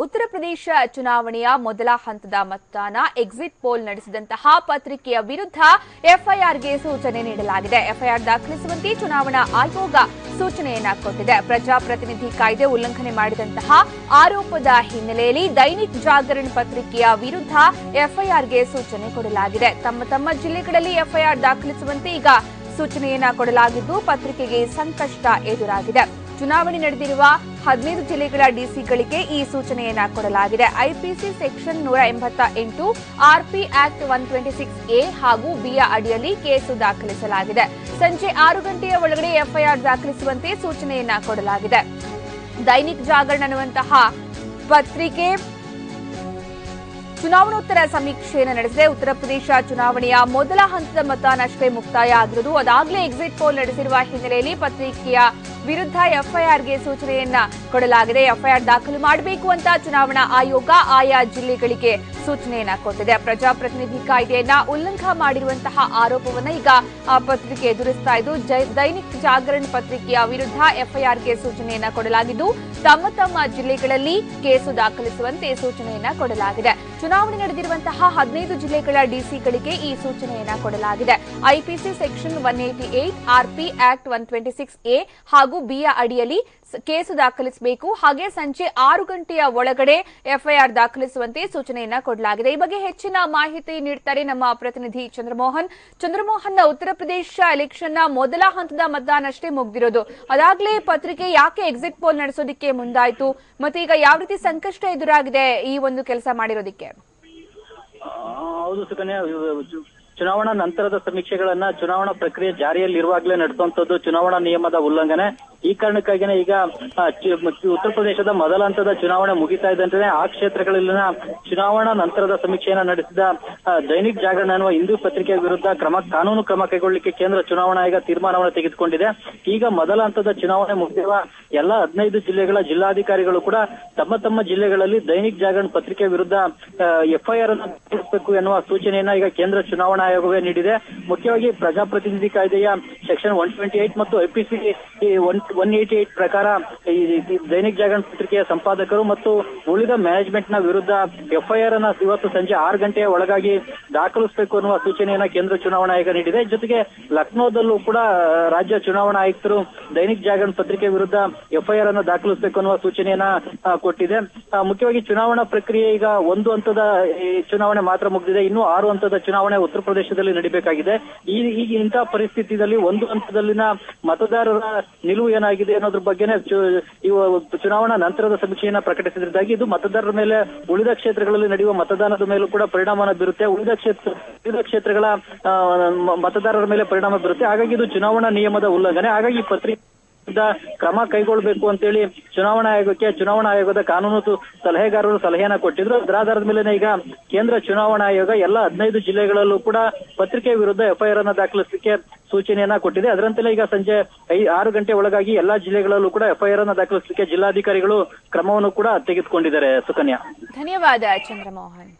ಉತ್ತರ ಪ್ರದೇಶ ಚುನಾವಣೆಯ ಮೊದಲ ಹಂತದ ಮತದಾನ ಎಕ್ಸಿಟ್ ಪೋಲ್ ನಡೆಸಿದಂತಹ ಪತ್ರಿಕೆಯ ವಿರುದ್ಧ ಎಫ್ಐಆರ್ಗೆ ಸೂಚನೆ ನೀಡಲಾಗಿದೆ. ಎಫ್ಐಆರ್ ದಾಖಲಿಸುವಂತೆ ಚುನಾವಣಾ ಆಯೋಗ ಸೂಚನೆಯನ್ನ ಕೊಟ್ಟಿದೆ. ಪ್ರಜಾಪ್ರತಿನಿಧಿ ಕಾಯ್ದೆ ಉಲ್ಲಂಘನೆ ಮಾಡಿದಂತಹ ಆರೋಪದ ಹಿನ್ನೆಲೆಯಲ್ಲಿ ದೈನಿಕ್ ಜಾಗರಣ್ ಪತ್ರಿಕೆಯ ವಿರುದ್ಧ ಎಫ್ಐಆರ್ಗೆ ಸೂಚನೆ ಕೊಡಲಾಗಿದೆ. ತಮ್ಮ ಜಿಲ್ಲೆಗಳಲ್ಲಿ ಎಫ್ಐಆರ್ ದಾಖಲಿಸುವಂತೆ ಈಗ ಸೂಚನೆಯನ್ನ ಕೊಡಲಾಗಿದ್ದು ಪತ್ರಿಕೆಗೆ ಸಂಕಷ್ಟ ಎದುರಾಗಿದೆ. ಚುನಾವಣೆ ನಡೆದಿರುವ 15 ಜಿಲ್ಲೆಗಳ ಡಿಸಿಗಳಿಗೆ ಈ ಸೂಚನೆಯನ್ನ ಕೊಡಲಾಗಿದೆ. IPC section 188, RP act 126A ಹಾಗೂ ಬಿಯ ಅಡಿಯಲ್ಲಿ ಕೇಸು ದಾಖಲಿಸಲಾಗಿದೆ. ಸಂಜೆ 6 ಗಂಟೆಯ ಒಳಗಡೆ ಎಫ್ಐಆರ್ ದಾಖಲಿಸುವಂತೆ ಸೂಚನೆಯನ್ನ ಕೊಡಲಾಗಿದೆ. ದೈನಿಕ್ ಜಾಗರಣ್ ಅನ್ನುವಂತಹ ಪತ್ರಿಕೆ ಚುನಾವಣೋತ್ತರ ಸಮೀಕ್ಷೆಯನ್ನು ನಡೆಸಿದೆ. ಉತ್ತರ ಪ್ರದೇಶ ಚುನಾವಣೆಯ ಮೊದಲ ಹಂತದ ಮತದಾನ ಅಷ್ಟೇ ಮುಕ್ತಾಯ ಆಗಿರುವುದು. ಅದಾಗಲೇ ಎಕ್ಸಿಟ್ ಪೋಲ್ ನಡೆಸಿರುವ ಹಿನ್ನೆಲೆಯಲ್ಲಿ ಪತ್ರಿಕೆಯ ವಿರುದ್ಧ ಎಫ್ಐಆರ್ಗೆ ಸೂಚನೆಯನ್ನ ಕೊಡಲಾಗಿದೆ. ಎಫ್ಐಆರ್ ದಾಖಲು ಮಾಡಬೇಕು ಅಂತ ಚುನಾವಣಾ ಆಯೋಗ ಆಯಾ ಜಿಲ್ಲೆಗಳಿಗೆ ಸೂಚನೆಯನ್ನ ಕೊಟ್ಟಿದೆ. ಪ್ರಜಾಪ್ರತಿನಿಧಿ ಕಾಯ್ದೆಯನ್ನ ಉಲ್ಲಂಘನೆ ಮಾಡಿರುವಂತಹ ಆರೋಪವನ್ನ ಈಗ ಆ ಪತ್ರಿಕೆ ಎದುರಿಸ್ತಾ ಇದ್ದು ದೈನಿಕ್ ಜಾಗರಣ್ ಪತ್ರಿಕೆಯ ವಿರುದ್ಧ ಎಫ್ಐಆರ್ಗೆ ಸೂಚನೆಯನ್ನ ಕೊಡಲಾಗಿದ್ದು ತಮ್ಮ ಜಿಲ್ಲೆಗಳಲ್ಲಿ ಕೇಸು ದಾಖಲಿಸುವಂತೆ ಸೂಚನೆಯನ್ನ ಕೊಡಲಾಗಿದೆ. ಚುನಾವಣೆ ನಡೆದಿರುವಂತಹ 15 ಜಿಲ್ಲೆಗಳ ಡಿಸಿಗಳಿಗೆ ಈ ಸೂಚನೆಯನ್ನ ಕೊಡಲಾಗಿದೆ. IPC section 188, RP act 126A ಹಾಗೂ ಬಿಯ ಅಡಿಯಲ್ಲಿ ಕೇಸು ದಾಖಲಿಸಬೇಕು. ಹಾಗೆ ಸಂಜೆ 6 ಗಂಟೆಯ ಒಳಗಡೆ ಎಫ್ಐಆರ್ ದಾಖಲಿಸುವಂತೆ ಸೂಚನೆಯನ್ನ ಕೊಡಲಾಗಿದೆ. ಈ ಬಗ್ಗೆ ಹೆಚ್ಚಿನ ಮಾಹಿತಿ ನೀಡ್ತಾರೆ ನಮ್ಮ ಪ್ರತಿನಿಧಿ ಚಂದ್ರಮೋಹನ್. ಉತ್ತರ ಪ್ರದೇಶ ಎಲೆಕ್ಷನ್ ನ ಮೊದಲ ಹಂತದ ಮತದಾನ ಅಷ್ಟೇ ಮುಗಿದಿರೋದು. ಅದಾಗಲೇ ಪತ್ರಿಕೆ ಯಾಕೆ ಎಕ್ಸಿಟ್ ಪೋಲ್ ನಡೆಸೋದಕ್ಕೆ ಮುಂದಾಯಿತು? ಮತ್ತೆ ಈಗ ಯಾವ ರೀತಿ ಸಂಕಷ್ಟ ಎದುರಾಗಿದೆ ಈ ಒಂದು ಕೆಲಸ ಮಾಡಿರೋದಕ್ಕೆ? ಹೌದು ಸುಕನ್ಯಾ, ಚುನಾವಣಾ ನಂತರದ ಸಮೀಕ್ಷೆಗಳನ್ನ ಚುನಾವಣಾ ಪ್ರಕ್ರಿಯೆ ಜಾರಿಯಲ್ಲಿರುವಾಗಲೇ ನಡೆಸುವಂತದ್ದು ಚುನಾವಣಾ ನಿಯಮದ ಉಲ್ಲಂಘನೆ. ಈ ಕಾರಣಕ್ಕಾಗಿನೇ ಈಗ ಉತ್ತರ ಪ್ರದೇಶದ ಮೊದಲ ಹಂತದ ಚುನಾವಣೆ ಮುಗಿತಾ ಇದ್ದಂತೆ ಆ ಕ್ಷೇತ್ರಗಳಲ್ಲಿನ ಚುನಾವಣಾ ನಂತರದ ಸಮೀಕ್ಷೆಯನ್ನ ನಡೆಸಿದ ದೈನಿಕ್ ಜಾಗರಣ್ ಅನ್ನುವ ಹಿಂದೂ ಪತ್ರಿಕೆಯ ವಿರುದ್ಧ ಕಾನೂನು ಕ್ರಮ ಕೈಗೊಳ್ಳಲಿಕ್ಕೆ ಕೇಂದ್ರ ಚುನಾವಣಾ ಆಯೋಗ ತೀರ್ಮಾನವನ್ನು ತೆಗೆದುಕೊಂಡಿದೆ. ಈಗ ಮೊದಲ ಹಂತದ ಚುನಾವಣೆ ಮುಗಿದಿರುವ ಎಲ್ಲ 15 ಜಿಲ್ಲೆಗಳ ಜಿಲ್ಲಾಧಿಕಾರಿಗಳು ಕೂಡ ತಮ್ಮ ಜಿಲ್ಲೆಗಳಲ್ಲಿ ದೈನಿಕ್ ಜಾಗರಣ್ ಪತ್ರಿಕೆ ವಿರುದ್ಧ ಎಫ್ಐಆರ್ ಅನ್ನು ದಾಖಲಿಸಬೇಕು ಎನ್ನುವ ಸೂಚನೆಯನ್ನ ಈಗ ಕೇಂದ್ರ ಚುನಾವಣಾ ಆಯೋಗವೇ ನೀಡಿದೆ. ಮುಖ್ಯವಾಗಿ ಪ್ರಜಾಪ್ರತಿನಿಧಿ ಕಾಯ್ದೆಯ ಸೆಕ್ಷನ್ 128 ಮತ್ತು ಐಪಿಸಿ 188 ಪ್ರಕಾರ ದೈನಿಕ್ ಜಾಗರಣ್ ಪತ್ರಿಕೆಯ ಸಂಪಾದಕರು ಮತ್ತು ಉಳಿದ ಮ್ಯಾನೇಜ್ಮೆಂಟ್ ನ ವಿರುದ್ಧ ಎಫ್ಐಆರ್ ಅನ್ನ ಇವತ್ತು ಸಂಜೆ 6 ಗಂಟೆಯ ಒಳಗಾಗಿ ದಾಖಲಿಸಬೇಕು ಅನ್ನುವ ಸೂಚನೆಯನ್ನ ಕೇಂದ್ರ ಚುನಾವಣಾ ಆಯೋಗ ನೀಡಿದೆ. ಜೊತೆಗೆ ಲಕ್ನೋದಲ್ಲೂ ಕೂಡ ರಾಜ್ಯ ಚುನಾವಣಾ ಆಯುಕ್ತರು ದೈನಿಕ್ ಜಾಗರಣ್ ಪತ್ರಿಕೆ ವಿರುದ್ಧ ಎಫ್ಐಆರ್ ಅನ್ನು ದಾಖಲಿಸಬೇಕು ಅನ್ನುವ ಸೂಚನೆಯನ್ನ ಕೊಟ್ಟಿದೆ. ಮುಖ್ಯವಾಗಿ ಚುನಾವಣಾ ಪ್ರಕ್ರಿಯೆ ಈಗ ಒಂದು ಹಂತದ ಚುನಾವಣೆ ಮಾತ್ರ ಮುಗಿದಿದೆ. ಇನ್ನು 6 ಹಂತದ ಚುನಾವಣೆ ಉತ್ತರ ಪ್ರದೇಶದಲ್ಲಿ ನಡೀಬೇಕಾಗಿದೆ. ಈಗ ಇಂತಹ ಪರಿಸ್ಥಿತಿಯಲ್ಲಿ ಒಂದು ಹಂತದಲ್ಲಿನ ಮತದಾರರ ನಿಲುವು ಏನಾಗಿದೆ ಅನ್ನೋದ್ರ ಬಗ್ಗೆನೇ ಚುನಾವಣಾ ನಂತರದ ಸಮೀಕ್ಷೆಯನ್ನ ಪ್ರಕಟಿಸಿದ್ದಾಗಿ ಇದು ಮತದಾರರ ಮೇಲೆ ಉಳಿದ ಕ್ಷೇತ್ರಗಳಲ್ಲಿ ನಡೆಯುವ ಮತದಾನದ ಮೇಲೂ ಕೂಡ ಪರಿಣಾಮವನ್ನು ಬೀರುತ್ತೆ. ಉಳಿದ ಕ್ಷೇತ್ರಗಳ ಮತದಾರರ ಮೇಲೆ ಪರಿಣಾಮ ಬೀರುತ್ತೆ. ಹಾಗಾಗಿ ಇದು ಚುನಾವಣಾ ನಿಯಮದ ಉಲ್ಲಂಘನೆ. ಹಾಗಾಗಿ ಪತ್ರಿಕೆ ಕ್ರಮ ಕೈಗೊಳ್ಳಬೇಕು ಅಂತೇಳಿ ಚುನಾವಣಾ ಆಯೋಗದ ಕಾನೂನು ಸಲಹೆಗಾರರು ಸಲಹೆಯನ್ನ ಕೊಟ್ಟಿದ್ರು. ಅದರ ಆಧಾರದ ಮೇಲೆ ಈಗ ಕೇಂದ್ರ ಚುನಾವಣಾ ಆಯೋಗ ಎಲ್ಲ 15 ಜಿಲ್ಲೆಗಳಲ್ಲೂ ಕೂಡ ಪತ್ರಿಕೆ ವಿರುದ್ಧ ಎಫ್ಐಆರ್ ಅನ್ನ ದಾಖಲಿಸಲಿಕ್ಕೆ ಸೂಚನೆಯನ್ನ ಕೊಟ್ಟಿದೆ. ಅದರಂತೆಯೇ ಈಗ ಸಂಜೆ 6 ಗಂಟೆ ಒಳಗಾಗಿ ಎಲ್ಲಾ ಜಿಲ್ಲೆಗಳಲ್ಲೂ ಕೂಡ ಎಫ್ಐಆರ್ ಅನ್ನ ದಾಖಲಿಸಲಿಕ್ಕೆ ಜಿಲ್ಲಾಧಿಕಾರಿಗಳು ಕ್ರಮವನ್ನು ಕೂಡ ತೆಗೆದುಕೊಂಡಿದ್ದಾರೆ. ಸುಕನ್ಯಾ, ಧನ್ಯವಾದ ಚಂದ್ರಮೋಹನ್.